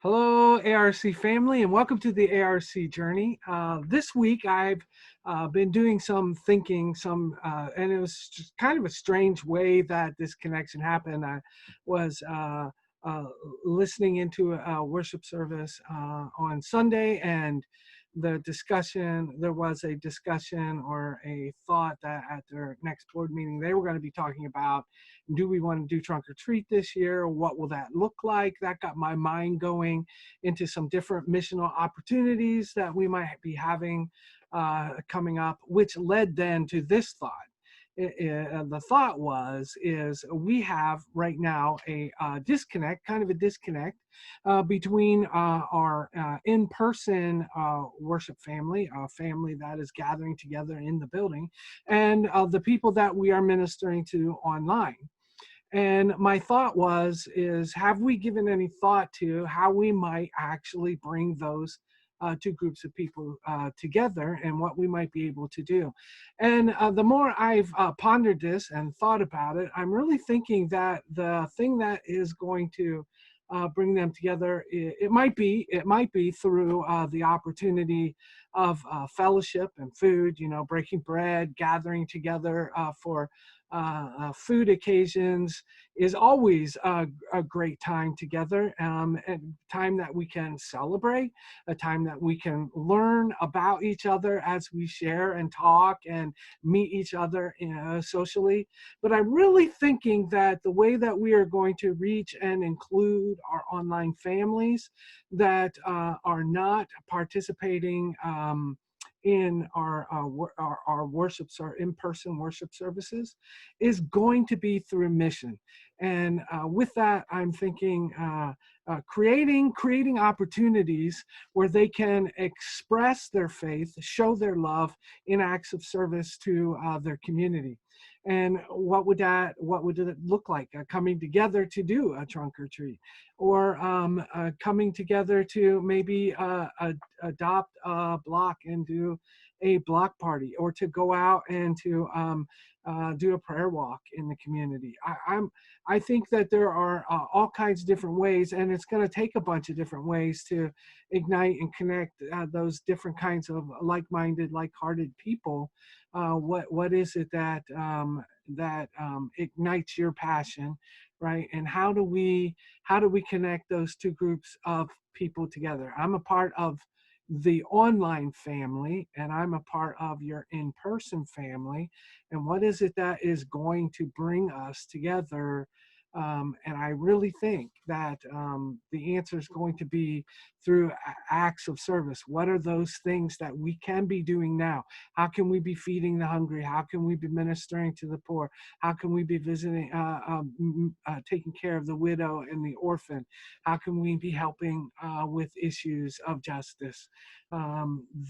Hello, ARC family, and welcome to the ARC Journey. This week, I've been doing some thinking, and it was just kind of a strange way that this connection happened. I was uh, listening into a worship service on Sunday, and there was a discussion or a thought that at their next board meeting, they were going to be talking about, do we want to do trunk or treat this year? What will that look like? That got my mind going into some different missional opportunities that we might be having coming up, which led then to this thought. The thought is we have right now a disconnect, kind of a disconnect between our in-person worship family, a family that is gathering together in the building, and the people that we are ministering to online. And my thought is have we given any thought to how we might actually bring those two groups of people together and what we might be able to do? And the more I've pondered this and thought about it, I'm really thinking that the thing that is going to bring them together, it might be through the opportunity of fellowship and food, breaking bread, gathering together for food occasions is always a great time together, and time that we can celebrate, a time that we can learn about each other as we share and talk and meet each other socially. But I'm really thinking that the way that we are going to reach and include our online families that are not participating in our worships, our in-person worship services, is going to be through mission. And with that, I'm thinking creating opportunities where they can express their faith, show their love in acts of service to their community. And what would it look like? Coming together to do a trunk or treat, or coming together to maybe adopt a block and do a block party, or to go out and to do a prayer walk in the community. I think that there are all kinds of different ways, and it's going to take a bunch of different ways to ignite and connect those different kinds of like-minded, like-hearted people. What is it that ignites your passion, right? And how do we connect those two groups of people together? I'm a part of the online family, and I'm a part of your in-person family. And what is it that is going to bring us together? And I really think that the answer is going to be through acts of service. What are those things that we can be doing now? How can we be feeding the hungry? How can we be ministering to the poor? How can we be visiting, taking care of the widow and the orphan? How can we be helping with issues of justice?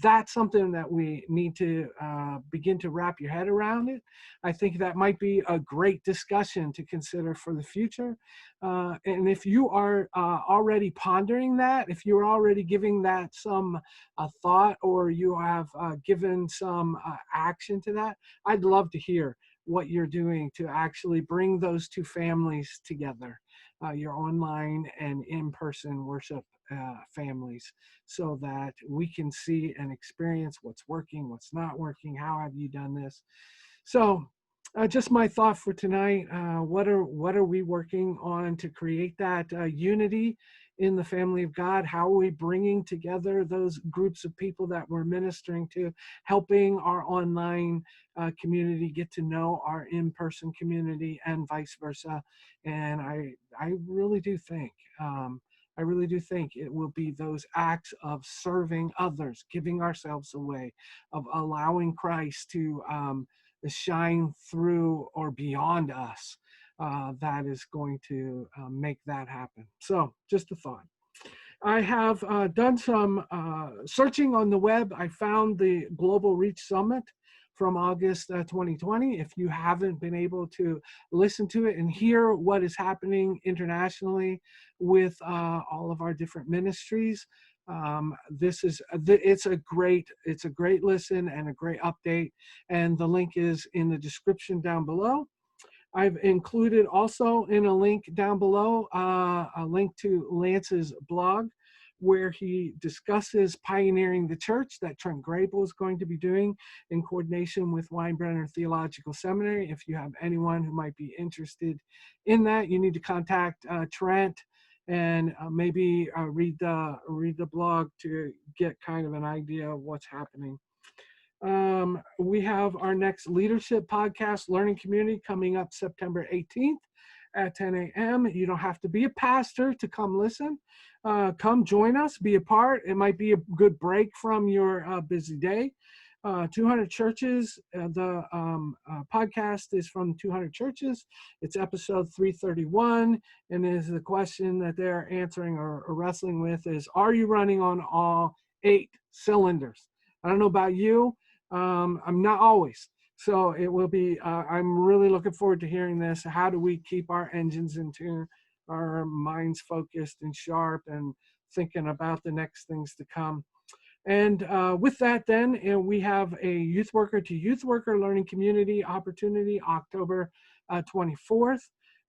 That's something that we need to begin to wrap your head around it. I think that might be a great discussion to consider for the future. And if you are already pondering that, if you're already giving that some thought, or you have given some action to that, I'd love to hear what you're doing to actually bring those two families together, your online and in-person worship families, so that we can see and experience what's working, what's not working. How have you done this? So just my thought for tonight. What are we working on to create that unity in the family of God? How are we bringing together those groups of people that we're ministering to, helping our online community get to know our in-person community, and vice versa? And I really do think. I really do think it will be those acts of serving others, giving ourselves away, of allowing Christ to shine through or beyond us, that is going to make that happen. So just a thought. I have done some searching on the web. I found the Global Reach Summit from August 2020. If you haven't been able to listen to it and hear what is happening internationally with all of our different ministries, it's a great listen and a great update. And the link is in the description down below. I've included also in a link down below a link to Lance's blog, where he discusses pioneering the church that Trent Grable is going to be doing in coordination with Weinbrenner Theological Seminary. If you have anyone who might be interested in that, you need to contact Trent and maybe read the blog to get kind of an idea of what's happening. We have our next leadership podcast, Learning Community, coming up September 18th at 10 a.m. You don't have to be a pastor to come listen. Come join us, be a part. It might be a good break from your busy day. 200 churches. The podcast is from 200 churches. It's episode 331, and is the question that they're answering or wrestling with is, are you running on all 8 cylinders? I don't know about you. I'm not always. So it will be, I'm really looking forward to hearing this. How do we keep our engines in tune, our minds focused and sharp and thinking about the next things to come? And with that, then, we have a youth worker to youth worker learning community opportunity, October 24th.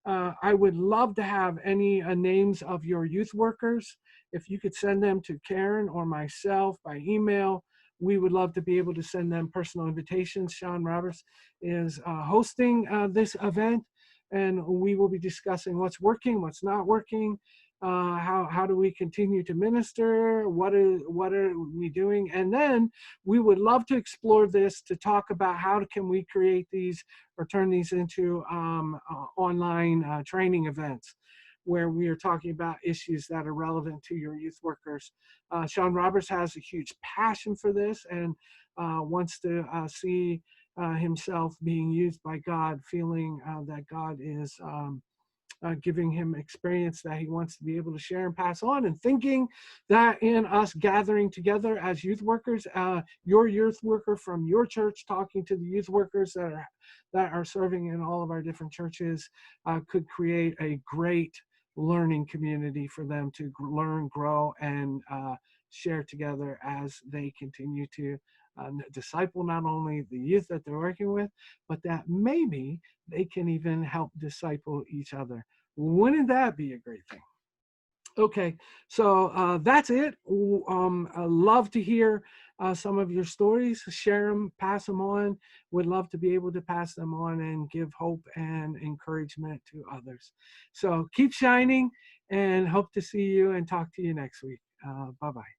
I would love to have any names of your youth workers. If you could send them to Karen or myself by email, we would love to be able to send them personal invitations. Sean Roberts is hosting this event, and we will be discussing what's working, what's not working, how do we continue to minister, what are we doing, and then we would love to explore this to talk about how can we create these or turn these into online training events where we are talking about issues that are relevant to your youth workers. Sean Roberts has a huge passion for this and wants to see himself being used by God, feeling that God is giving him experience that he wants to be able to share and pass on, and thinking that in us gathering together as youth workers, your youth worker from your church talking to the youth workers that are serving in all of our different churches could create a great learning community for them to learn, grow, and share together as they continue to disciple not only the youth that they're working with, but that maybe they can even help disciple each other. Wouldn't that be a great thing? Okay, so that's it. I love to hear some of your stories. Share them, pass them on. Would love to be able to pass them on and give hope and encouragement to others. So keep shining, and hope to see you and talk to you next week. Bye-bye.